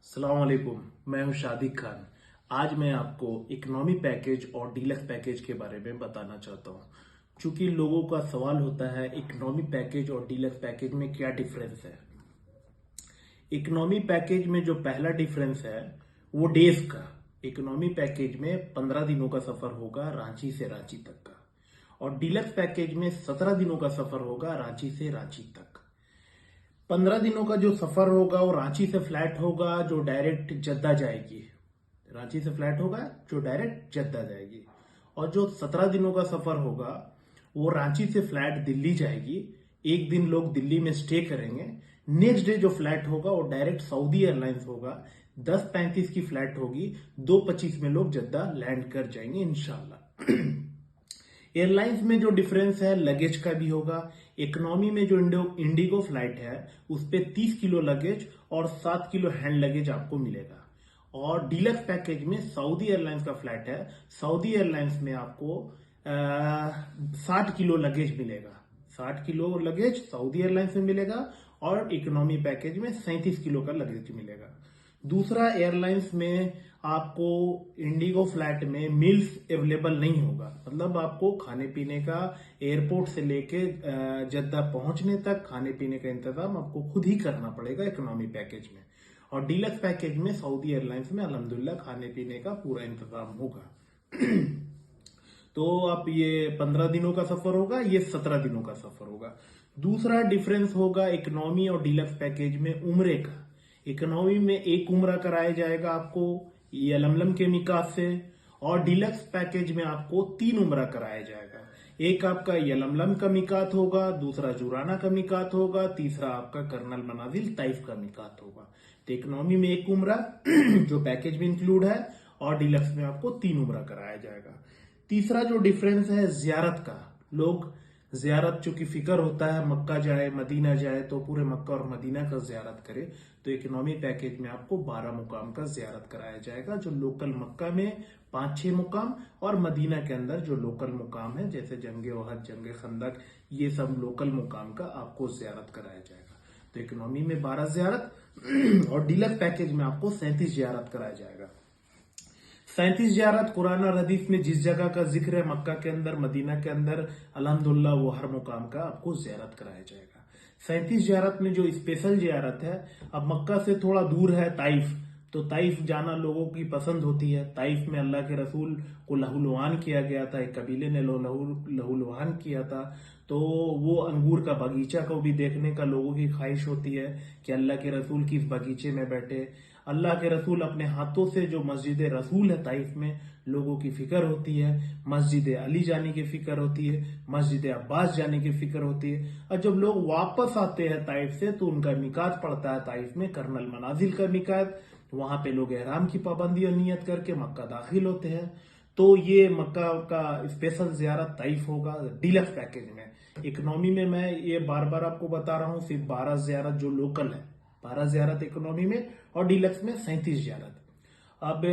अस्सलाम वालेकुम। मैं हूं शादिक खान। आज मैं आपको इकोनॉमी पैकेज और डीलक्स पैकेज के बारे में बताना चाहता हूं। चूंकि लोगों का सवाल होता है इकोनॉमी पैकेज और डीलक्स पैकेज में क्या डिफरेंस है। इकोनॉमी पैकेज में जो पहला डिफरेंस है वो डेज का। इकोनॉमी पैकेज में 15 दिनों का सफर होगा रांची से रांची तक का, और डीलक्स पैकेज में 17 दिनों का सफर होगा रांची से रांची तक। 15 दिनों का जो सफर होगा वो रांची से फ्लैट होगा जो डायरेक्ट जद्दा जाएगी। रांची से फ्लैट होगा जो डायरेक्ट जद्दा जाएगी। और जो 17 दिनों का सफर होगा वो रांची से फ्लैट दिल्ली जाएगी। एक दिन लोग दिल्ली में स्टे करेंगे। नेक्स्ट डे जो फ्लैट होगा वो डायरेक्ट सऊदी एयरलाइंस होगा। 10:35 की फ्लैट होगी। 2:25 में लोग जद्दा लैंड कर जाएंगे इंशाल्लाह। एयरलाइंस में जो डिफरेंस है लगेज का भी होगा। इकोनॉमी में जो इंडिगो फ्लाइट है उस पे 30 किलो लगेज और 7 किलो हैंड लगेज आपको मिलेगा। और डीलक्स पैकेज में सऊदी एयरलाइंस का फ्लाइट है। सऊदी एयरलाइंस में आपको 60 किलो लगेज मिलेगा। 60 किलो लगेज सऊदी एयरलाइंस में मिलेगा और इकोनॉमी पैकेज में 37 किलो का लगेज मिलेगा। दूसरा, एयरलाइंस में आपको इंडिगो फ्लाइट में मील्स अवेलेबल नहीं होगा। मतलब आपको खाने पीने का एयरपोर्ट से लेके जद्दा पहुंचने तक खाने पीने का इंतजाम आपको खुद ही करना पड़ेगा इकोनॉमी पैकेज में। और डीलक्स पैकेज में सऊदी एयरलाइंस में अल्हम्दुलिल्लाह खाने पीने का पूरा इंतजाम होगा। तो आप ये 15 दिनों का सफर होगा, ये 17 दिनों का सफर होगा। दूसरा डिफरेंस होगा इकोनॉमी और डीलक्स पैकेज में उम्रे का। इकोनॉमी में एक उम्रा कराया जाएगा आपको यलमलम के मिकात से, और डीलक्स पैकेज में आपको 3 उम्रा कराया जाएगा। एक आपका यलमलम का मिकात होगा, दूसरा जुराना का मिकात होगा, तीसरा आपका कर्नल मनाजिल ताइफ का मिकात होगा। तो इकोनॉमी में एक उम्रा जो पैकेज में इंक्लूड है, और डीलक्स में आपको 3 उम्रा कराया जाएगा। तीसरा जो डिफरेंस है जियारत का। लोग जियारत चूंकि फिक्र होता है मक्का जाए मदीना जाए तो पूरे मक्का और मदीना का जियारत करे, तो इकोनॉमी पैकेज में आपको 12 मुकाम का जियारत कराया जाएगा। जो लोकल मक्का में 5-6 मुकाम और मदीना के अंदर जो लोकल मुकाम है जैसे जंगे ओहद, जंगे खंदक, ये सब लोकल मुकाम का आपको जियारत कराया जाएगा। तो इकोनॉमी में 12 जियारत और डीलक्स पैकेज में आपको 37 जियारत कराया जाएगा। 37 जियारत कुरान और हदीस में जिस जगह का जिक्र है मक्का के अंदर मदीना के अंदर, अल्हम्दुलिल्लाह वो हर मुकाम का आपको जियारत कराया जाएगा। 37 जियारत में जो स्पेशल जियारत है, अब मक्का से थोड़ा दूर है ताइफ, तो ताइफ जाना लोगों की पसंद होती है। ताइफ में अल्लाह के रसूल को लहूलुहान किया गया था, एक कबीले ने लहूलुहान किया था। तो वो अंगूर का बगीचा को भी देखने का लोगों की ख्वाहिश होती है कि अल्लाह के रसूल किस बगीचे में बैठे। अल्लाह के रसूल अपने हाथों से जो मस्जिद रसूल है ताइफ में, लोगों की फिक्र होती है। मस्जिद अली जाने की फिक्र होती है, मस्जिद अब्बास जाने की फिक्र होती है। और जब लोग वापस आते हैं ताइफ से तो उनका मिकात पड़ता है ताइफ में, कर्नल मनाजिल का मिकात। वहां पे लोग एहराम की पाबंदी और नियत करके मक्का दाखिल होते हैं। तो ये मक्का का स्पेशल जियारत ताइफ होगा डीलक्स पैकेज में। इकोनॉमी में मैं ये बार बार आपको बता रहा हूँ सिर्फ 12 जियारत जो लोकल है, 12 जियारत इकोनॉमी में, और डीलक्स में 37 जियारत। अब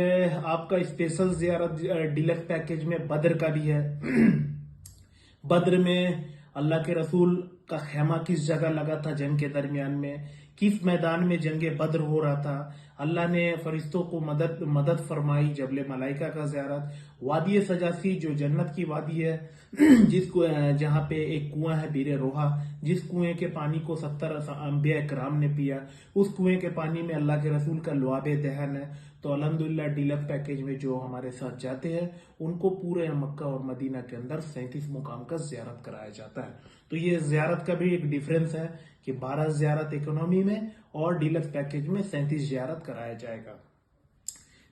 आपका स्पेशल जियारत डीलक्स पैकेज में बद्र का भी है। बद्र में अल्लाह के रसूल का खेमा किस जगह लगा था जंग के दरमियान में, किस मैदान में जंग बद्र हो रहा था। अल्लाह ने फरिश्तों को मदद फरमाई। जबले मलाइका का जियारत, वादी सजासी जो जन्नत की वादी है जिसको जहाँ पे एक कुआं है बीरे रोहा, जिस कुएं के पानी को 70 अंबिया कराम ने पिया, उस कुएं के पानी में अल्लाह के रसूल का लुआबे दहन है। तो अल्हम्दुलिल्लाह डीलक्स पैकेज में जो हमारे साथ जाते हैं उनको पूरे मक्का और मदीना के अंदर 37 मुकाम का जियारत कराया जाता है। तो ये जियारत का भी एक डिफरेंस है कि 12 जियारत इकोनॉमी में और डीलक्स पैकेज में 37 जियारत कराया जाएगा।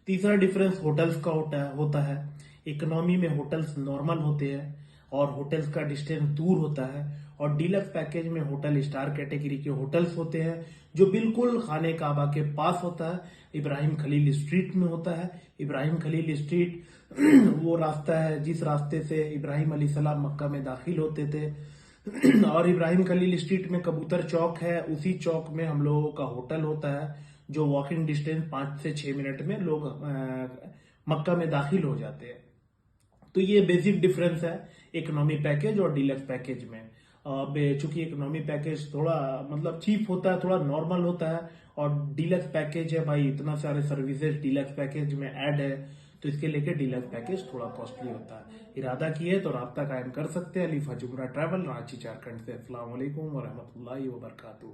तीसरा डिफरेंस होटल्स का होता है। इकोनॉमी में होटल्स नॉर्मल होते हैं और होटल्स का डिस्टेंस दूर होता है, और डीलक्स पैकेज में होटल स्टार कैटेगरी के होटल्स होते हैं जो बिल्कुल खाने काबा के पास होता है। इब्राहिम खलील स्ट्रीट में होता है। इब्राहिम खलील स्ट्रीट वो रास्ता है जिस रास्ते से इब्राहिम अलैहिस्सलाम मक्का में दाखिल होते थे। और इब्राहिम खलील स्ट्रीट में कबूतर चौक है, उसी चौक में हम लोगों का होटल होता है जो वॉकिंग डिस्टेंस 5 से 6 मिनट में लोग मक्का में दाखिल हो जाते हैं। तो ये बेसिक डिफरेंस है इकोनॉमी पैकेज और डीलक्स पैकेज में। चूंकि इकोनॉमी पैकेज थोड़ा मतलब चीप होता है, थोड़ा नॉर्मल होता है, और डीलक्स पैकेज है भाई, इतना सारे सर्विसेज डीलक्स पैकेज में ऐड है, तो इसके लेके डीलक्स पैकेज थोड़ा कॉस्टली होता है। इरादा किए तो राब्ता कायम कर सकते हैं। अली फजुमरा ट्रैवल, रांची झारखंड से। अस्सलाम वालेकुम व रहमतुल्लाहि व बरकातुहू।